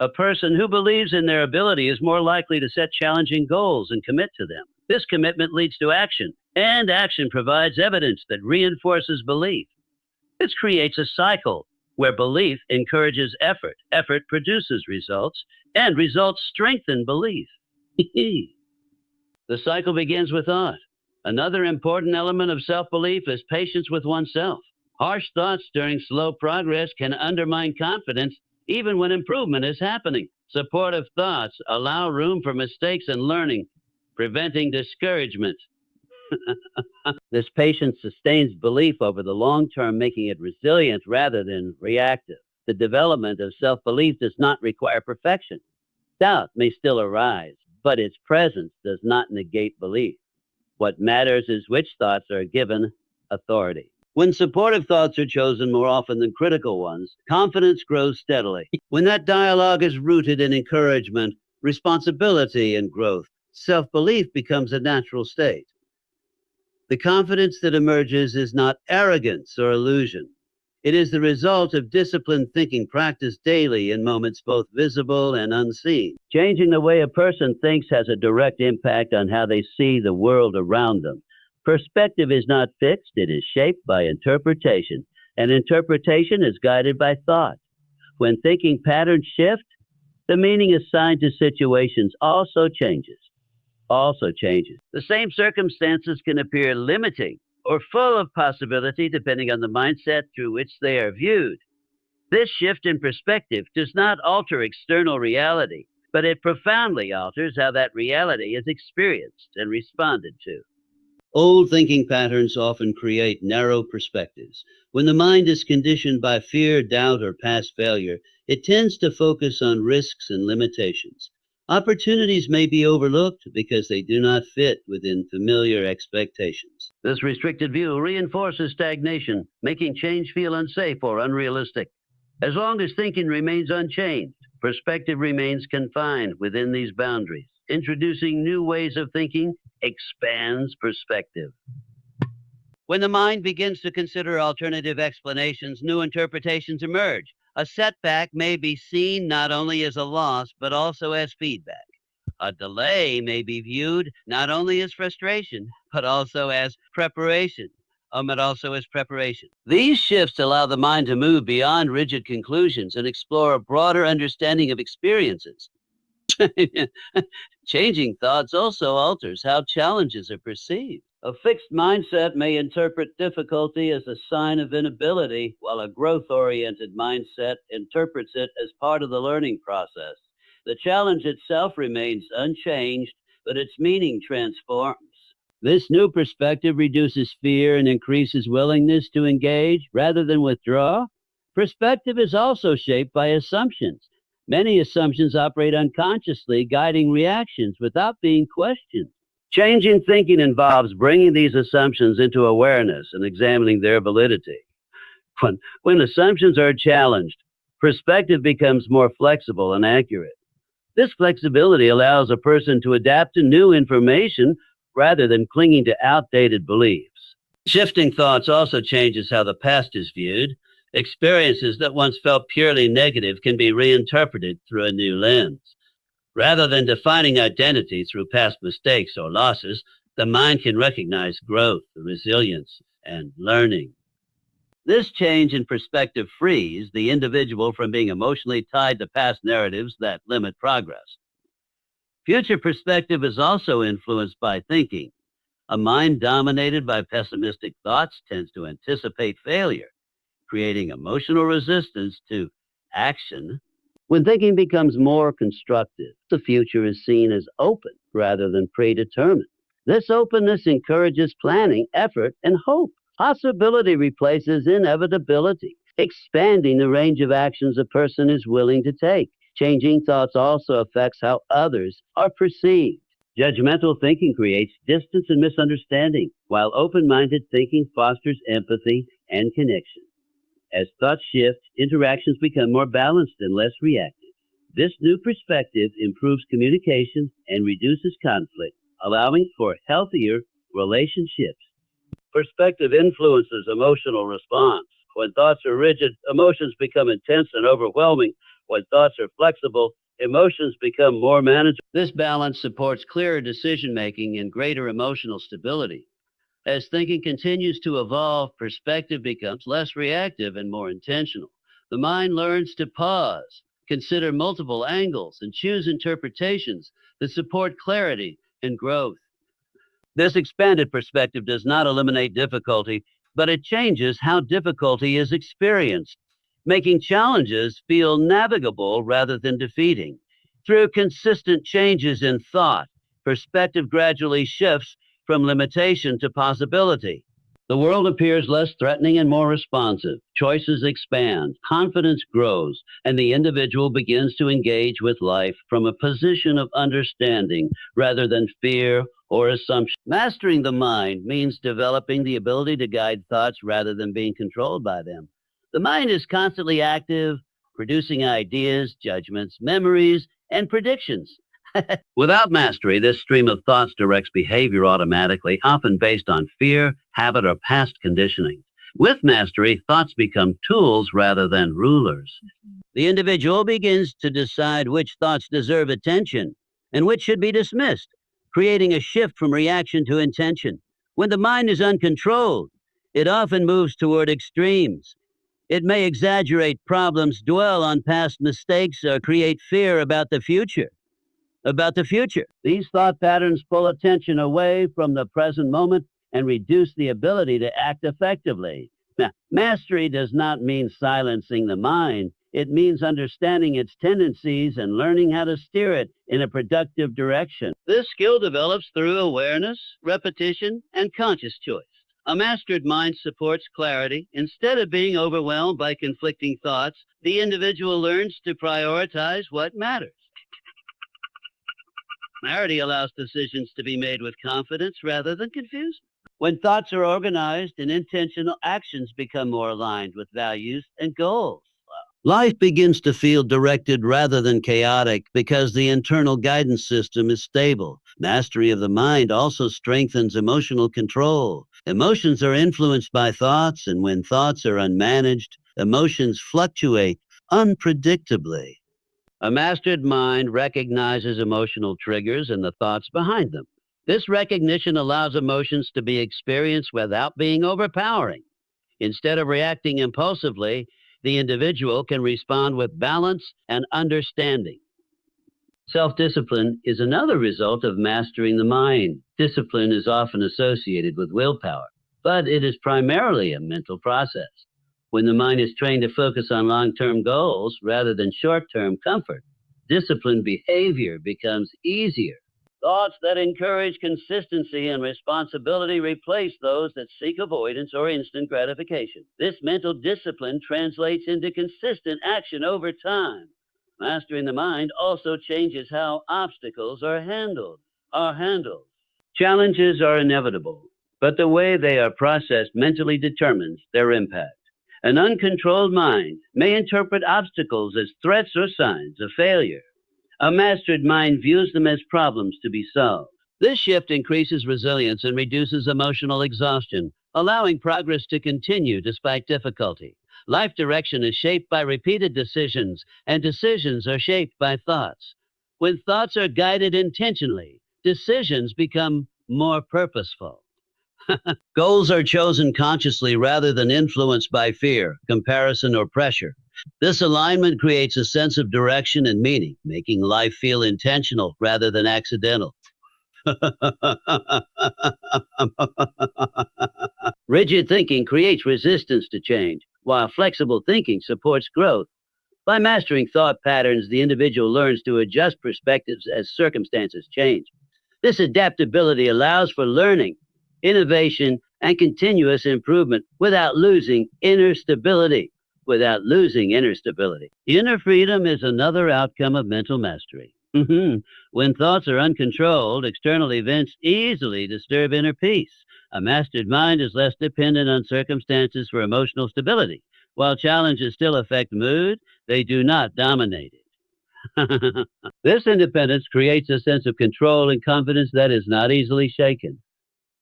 A person who believes in their ability is more likely to set challenging goals and commit to them. This commitment leads to action, and action provides evidence that reinforces belief. This creates a cycle where belief encourages effort, effort produces results, and results strengthen belief. The cycle begins with thought. Another important element of self-belief is patience with oneself. Harsh thoughts during slow progress can undermine confidence even when improvement is happening. Supportive thoughts allow room for mistakes and learning, preventing discouragement. This patience sustains belief over the long term, making it resilient rather than reactive. The development of self-belief does not require perfection. Doubt may still arise, but its presence does not negate belief. What matters is which thoughts are given authority. When supportive thoughts are chosen more often than critical ones, confidence grows steadily. When that dialogue is rooted in encouragement, responsibility, and growth, self-belief becomes a natural state. The confidence that emerges is not arrogance or illusion. It is the result of disciplined thinking practiced daily in moments both visible and unseen. Changing the way a person thinks has a direct impact on how they see the world around them. Perspective is not fixed, it is shaped by interpretation, and interpretation is guided by thought. When thinking patterns shift, the meaning assigned to situations also changes. The same circumstances can appear limiting or full of possibility depending on the mindset through which they are viewed. This shift in perspective does not alter external reality, but it profoundly alters how that reality is experienced and responded to. Old thinking patterns often create narrow perspectives. When the mind is conditioned by fear, doubt, or past failure, it tends to focus on risks and limitations. Opportunities may be overlooked because they do not fit within familiar expectations. This restricted view reinforces stagnation, making change feel unsafe or unrealistic. As long as thinking remains unchanged, perspective remains confined within these boundaries. Introducing new ways of thinking expands perspective. When the mind begins to consider alternative explanations, new interpretations emerge. A setback may be seen not only as a loss, but also as feedback. A delay may be viewed not only as frustration, but also as preparation. These shifts allow the mind to move beyond rigid conclusions and explore a broader understanding of experiences. Changing thoughts also alters how challenges are perceived. A fixed mindset may interpret difficulty as a sign of inability, while a growth-oriented mindset interprets it as part of the learning process. The challenge itself remains unchanged, but its meaning transforms. This new perspective reduces fear and increases willingness to engage rather than withdraw. Perspective is also shaped by assumptions. Many assumptions operate unconsciously, guiding reactions without being questioned. Changing thinking involves bringing these assumptions into awareness and examining their validity. When assumptions are challenged, perspective becomes more flexible and accurate. This flexibility allows a person to adapt to new information rather than clinging to outdated beliefs. Shifting thoughts also changes how the past is viewed. Experiences that once felt purely negative can be reinterpreted through a new lens. Rather than defining identity through past mistakes or losses, the mind can recognize growth, resilience, and learning. This change in perspective frees the individual from being emotionally tied to past narratives that limit progress. Future perspective is also influenced by thinking. A mind dominated by pessimistic thoughts tends to anticipate failure, creating emotional resistance to action. When thinking becomes more constructive, the future is seen as open rather than predetermined. This openness encourages planning, effort, and hope. Possibility replaces inevitability, expanding the range of actions a person is willing to take. Changing thoughts also affects how others are perceived. Judgmental thinking creates distance and misunderstanding, while open-minded thinking fosters empathy and connection. As thoughts shift, interactions become more balanced and less reactive. This new perspective improves communication and reduces conflict, allowing for healthier relationships. Perspective influences emotional response. When thoughts are rigid, emotions become intense and overwhelming. When thoughts are flexible, emotions become more manageable. This balance supports clearer decision-making and greater emotional stability. As thinking continues to evolve, perspective becomes less reactive and more intentional. The mind learns to pause, consider multiple angles, and choose interpretations that support clarity and growth. This expanded perspective does not eliminate difficulty, but it changes how difficulty is experienced, making challenges feel navigable rather than defeating. Through consistent changes in thought, perspective gradually shifts from limitation to possibility. The world appears less threatening and more responsive. Choices expand, confidence grows, and the individual begins to engage with life from a position of understanding rather than fear or assumption. Mastering the mind means developing the ability to guide thoughts rather than being controlled by them. The mind is constantly active, producing ideas, judgments, memories, and predictions. Without mastery, this stream of thoughts directs behavior automatically, often based on fear, habit, or past conditioning. With mastery, thoughts become tools rather than rulers. The individual begins to decide which thoughts deserve attention and which should be dismissed, creating a shift from reaction to intention. When the mind is uncontrolled, it often moves toward extremes. It may exaggerate problems, dwell on past mistakes, or create fear about the future. These thought patterns pull attention away from the present moment and reduce the ability to act effectively. Now, mastery does not mean silencing the mind. It means understanding its tendencies and learning how to steer it in a productive direction. This skill develops through awareness, repetition, and conscious choice. A mastered mind supports clarity. Instead of being overwhelmed by conflicting thoughts, the individual learns to prioritize what matters. Clarity allows decisions to be made with confidence rather than confusion. When thoughts are organized and intentional, actions become more aligned with values and goals. Life begins to feel directed rather than chaotic because the internal guidance system is stable. Mastery of the mind also strengthens emotional control. Emotions are influenced by thoughts, and when thoughts are unmanaged, emotions fluctuate unpredictably. A mastered mind recognizes emotional triggers and the thoughts behind them. This recognition allows emotions to be experienced without being overpowering. Instead of reacting impulsively, the individual can respond with balance and understanding. Self-discipline is another result of mastering the mind. Discipline is often associated with willpower, but it is primarily a mental process. When the mind is trained to focus on long-term goals rather than short-term comfort, disciplined behavior becomes easier. Thoughts that encourage consistency and responsibility replace those that seek avoidance or instant gratification. This mental discipline translates into consistent action over time. Mastering the mind also changes how obstacles are handled. Challenges are inevitable, but the way they are processed mentally determines their impact. An uncontrolled mind may interpret obstacles as threats or signs of failure. A mastered mind views them as problems to be solved. This shift increases resilience and reduces emotional exhaustion, allowing progress to continue despite difficulty. Life direction is shaped by repeated decisions, and decisions are shaped by thoughts. When thoughts are guided intentionally, decisions become more purposeful. Goals are chosen consciously rather than influenced by fear, comparison, or pressure. This alignment creates a sense of direction and meaning, making life feel intentional rather than accidental. Rigid thinking creates resistance to change, while flexible thinking supports growth. By mastering thought patterns, the individual learns to adjust perspectives as circumstances change. This adaptability allows for learning, innovation, and continuous improvement without losing inner stability. Inner freedom is another outcome of mental mastery. When thoughts are uncontrolled, external events easily disturb inner peace. A mastered mind is less dependent on circumstances for emotional stability. While challenges still affect mood, they do not dominate it. This independence creates a sense of control and confidence that is not easily shaken.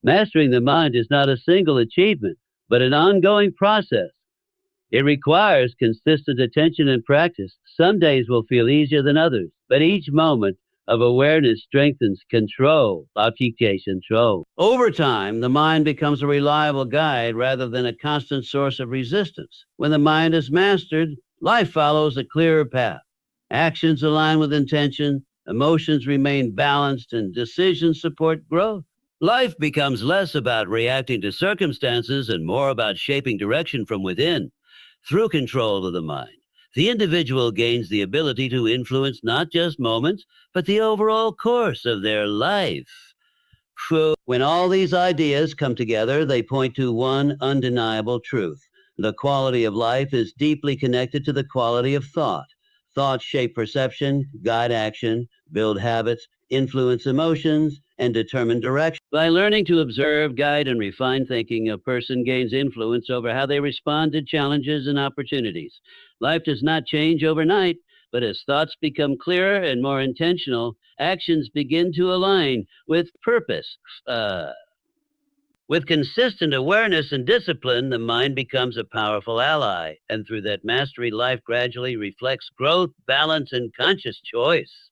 Mastering the mind is not a single achievement, but an ongoing process. It requires consistent attention and practice. Some days will feel easier than others, but each moment of awareness strengthens control. Over time, the mind becomes a reliable guide rather than a constant source of resistance. When the mind is mastered, life follows a clearer path. Actions align with intention, emotions remain balanced, and decisions support growth. Life becomes less about reacting to circumstances and more about shaping direction from within. Through control of the mind, the individual gains the ability to influence not just moments, but the overall course of their life. When all these ideas come together, they point to one undeniable truth. The quality of life is deeply connected to the quality of thought. Thoughts shape perception, guide action, build habits, influence emotions, and determine direction. By learning to observe, guide, and refine thinking, a person gains influence over how they respond to challenges and opportunities. Life does not change overnight, but as thoughts become clearer and more intentional, actions begin to align with purpose. With consistent awareness and discipline, the mind becomes a powerful ally, and through that mastery, life gradually reflects growth, balance, and conscious choice.